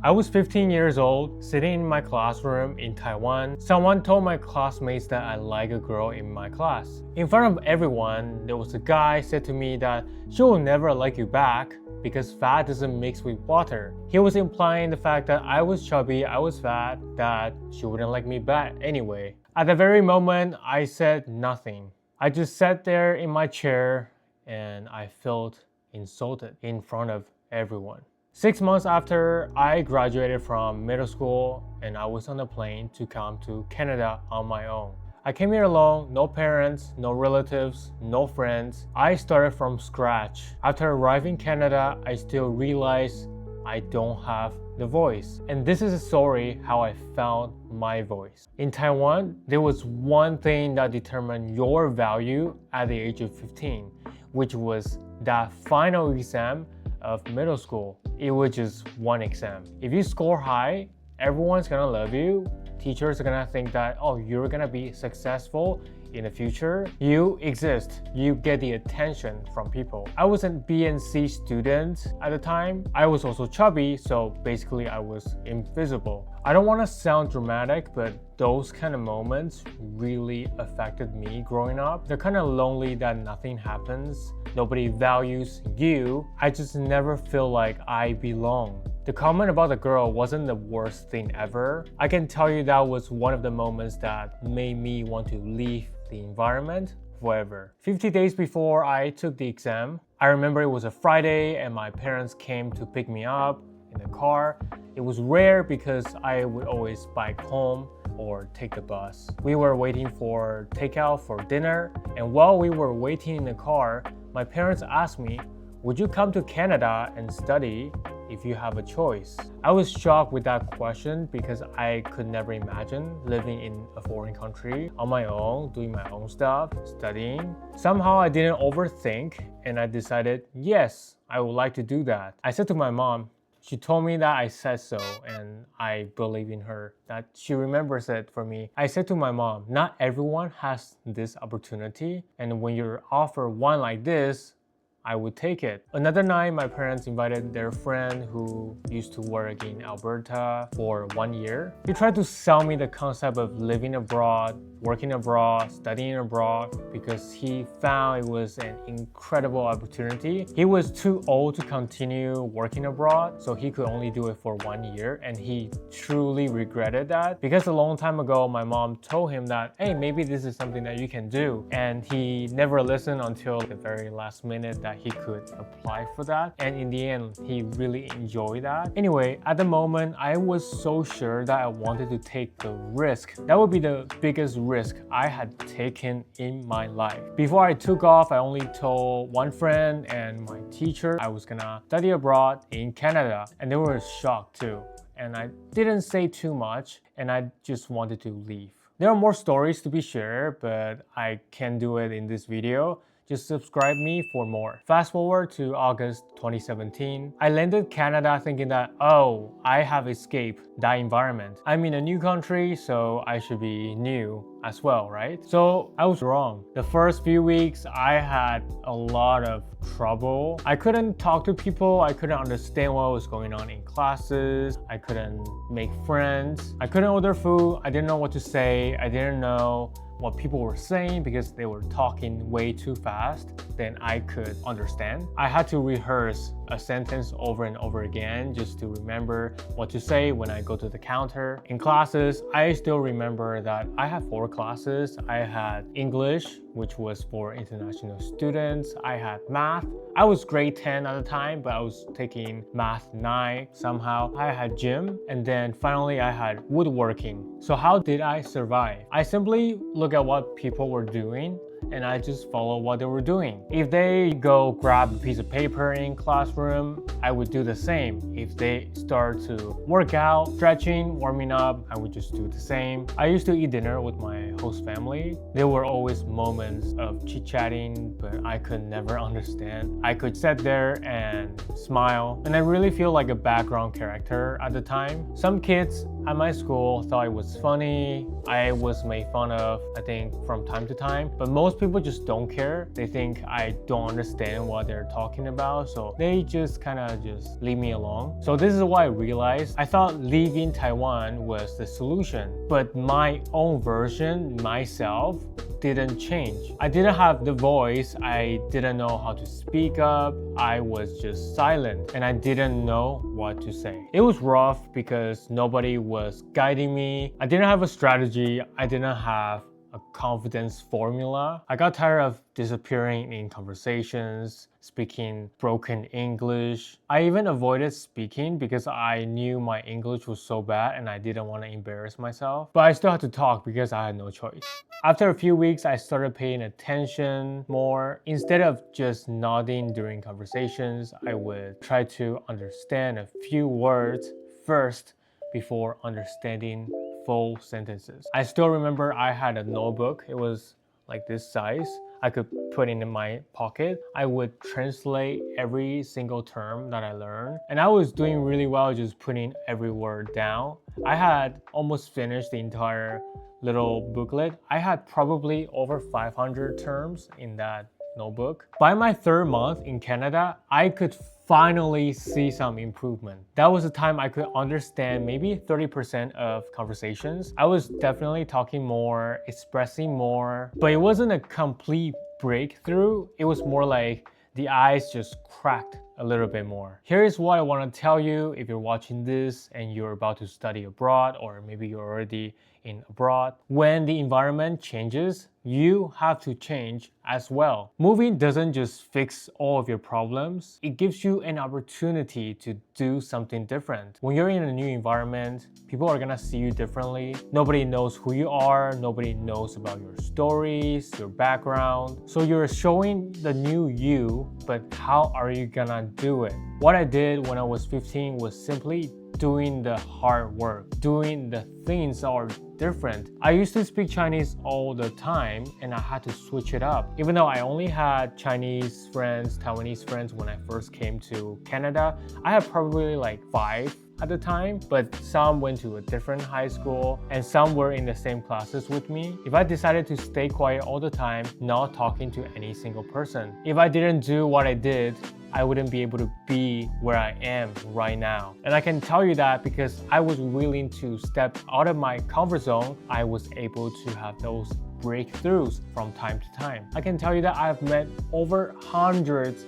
I was 15 years old, sitting in my classroom in Taiwan. Someone told my classmates that I like a girl in my class. In front of everyone, there was a guy said to me that she will never like you back because fat doesn't mix with water. He was implying the fact that I was chubby, I was fat, that she wouldn't like me back anyway. At the very moment, I said nothing. I just sat there in my chair and I felt insulted in front of everyone. 6 months after I graduated from middle school and I was on a plane to come to Canada on my own. I came here alone, no parents, no relatives, no friends. I started from scratch. After arriving in Canada, I still realized I don't have the voice. And this is a story how I found my voice. In Taiwan, there was one thing that determined your value at the age of 15, which was that final exam of middle school. It was just one exam. If you score high, everyone's gonna love you. Teachers are gonna think that, oh, you're gonna be successful in the future. You exist. You get the attention from people. I was a BNC student at the time. I was also chubby, so basically I was invisible. I don't want to sound dramatic, but those kind of moments really affected me growing up. They're kind of lonely that nothing happens. Nobody values you. I just never feel like I belong. The comment about the girl wasn't the worst thing ever. I can tell you that was one of the moments that made me want to leave the environment forever. 50 days before I took the exam, I remember it was a Friday and my parents came to pick me up in the car. It was rare because I would always bike home or take the bus. We were waiting for takeout for dinner, and while we were waiting in the car, my parents asked me, "Would you come to Canada and study if you have a choice?" I was shocked with that question because I could never imagine living in a foreign country on my own, doing my own stuff, studying. Somehow I didn't overthink and I decided, yes, I would like to do that. I said to my mom, she told me that I said so and I believe in her, that she remembers it for me. I said to my mom, not everyone has this opportunity, and when you're offered one like this, I would take it. Another night, my parents invited their friend who used to work in Alberta for 1 year. He tried to sell me the concept of living abroad, working abroad, studying abroad, because he found it was an incredible opportunity. He was too old to continue working abroad, so he could only do it for 1 year, and he truly regretted that because a long time ago, my mom told him that, hey, maybe this is something that you can do, and he never listened until the very last minute that he could apply for that, and in the end he really enjoyed that. Anyway, at the moment I was so sure that I wanted to take the risk. That would be the biggest risk I had taken in my life. Before I took off, I only told one friend and my teacher I was gonna study abroad in Canada, and they were shocked too, and I didn't say too much and I just wanted to leave. There are more stories to be shared, but I can't do it in this video. Just subscribe me for more. Fast forward to August 2017. I landed Canada thinking that, oh, I have escaped that environment. I'm in a new country, so I should be new as well, right? So I was wrong. The first few weeks, I had a lot of trouble. I couldn't talk to people. I couldn't understand what was going on in classes. I couldn't make friends. I couldn't order food. I didn't know what to say. I didn't know what people were saying because they were talking way too fast than I could understand. I had to rehearse a sentence over and over again just to remember what to say when I go to the counter. In classes, I still remember that I had 4 classes. I had English, which was for international students. I had math. I was grade 10 at the time, but I was taking math 9 somehow. I had gym, and then finally I had woodworking. So how did I survive? I simply look at what people were doing and I just follow what they were doing. If they go grab a piece of paper in classroom, I would do the same. If they start to work out, stretching, warming up, I would just do the same. I used to eat dinner with my host family. There were always moments of chit-chatting, but I could never understand. I could sit there and smile, and I really feel like a background character at the time. Some kids at my school thought it was funny. I was made fun of, I think, from time to time, but most most people just don't care. They think I don't understand what they're talking about, so they just kind of just leave me alone. So this is what I realized. I thought leaving Taiwan was the solution, but my own version, myself, didn't change. I didn't have the voice, I didn't know how to speak up, I was just silent, and I didn't know what to say. It was rough because nobody was guiding me. I didn't have a strategy, I didn't have a confidence formula. I got tired of disappearing in conversations, speaking broken English. I even avoided speaking because I knew my English was so bad and I didn't want to embarrass myself. But I still had to talk because I had no choice. After a few weeks, I started paying attention more. Instead of just nodding during conversations, I would try to understand a few words first before understanding full sentences. I still remember I had a notebook. It was like this size. I could put it in my pocket. I would translate every single term that I learned. And I was doing really well just putting every word down. I had almost finished the entire little booklet. I had probably over 500 terms in that notebook. By my third month in Canada, I could finally see some improvement. That was the time I could understand maybe 30% of conversations. I was definitely talking more, expressing more, but it wasn't a complete breakthrough. It was more like the ice just cracked a little bit more. Here's what I want to tell you if you're watching this and you're about to study abroad, or maybe you're already in abroad. When the environment changes, you have to change as well. Moving doesn't just fix all of your problems, it gives you an opportunity to do something different. When you're in a new environment, people are gonna see you differently. Nobody knows who you are, nobody knows about your stories, your background. So you're showing the new you, but how are you gonna do it? What I did when I was 15 was simply doing the hard work, doing the things that are different. I used to speak Chinese all the time and I had to switch it up. Even though I only had Chinese friends, Taiwanese friends when I first came to Canada, I had probably like 5 at the time, but some went to a different high school and some were in the same classes with me. If I decided to stay quiet all the time, not talking to any single person, if I didn't do what I did, I wouldn't be able to be where I am right now. And I can tell you that because I was willing to step out of my comfort zone, I was able to have those breakthroughs from time to time. I can tell you that I've met over hundreds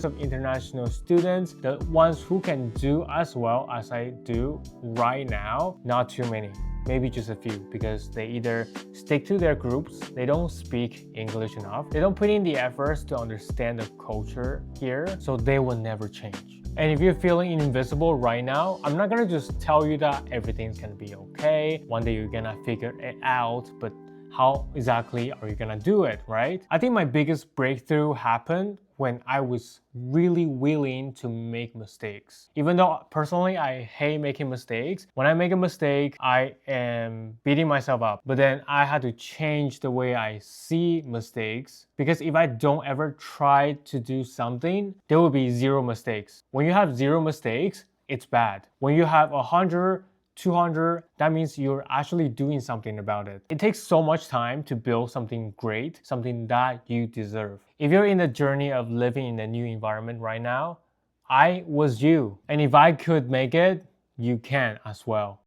of international students, the ones who can do as well as I do right now, not too many. Maybe just a few, because they either stick to their groups, they don't speak English enough, they don't put in the efforts to understand the culture here, so they will never change. And if you're feeling invisible right now, I'm not gonna just tell you that everything's gonna be okay, one day you're gonna figure it out, but how exactly are you gonna do it, right? I think my biggest breakthrough happened when I was really willing to make mistakes. Even though personally I hate making mistakes, when I make a mistake, I am beating myself up. But then I had to change the way I see mistakes, because if I don't ever try to do something, there will be 0 mistakes. When you have 0 mistakes, it's bad. When you have 100, 200, that means you're actually doing something about it. It takes so much time to build something great, something that you deserve. If you're in the journey of living in a new environment right now, I was you. And if I could make it, you can as well.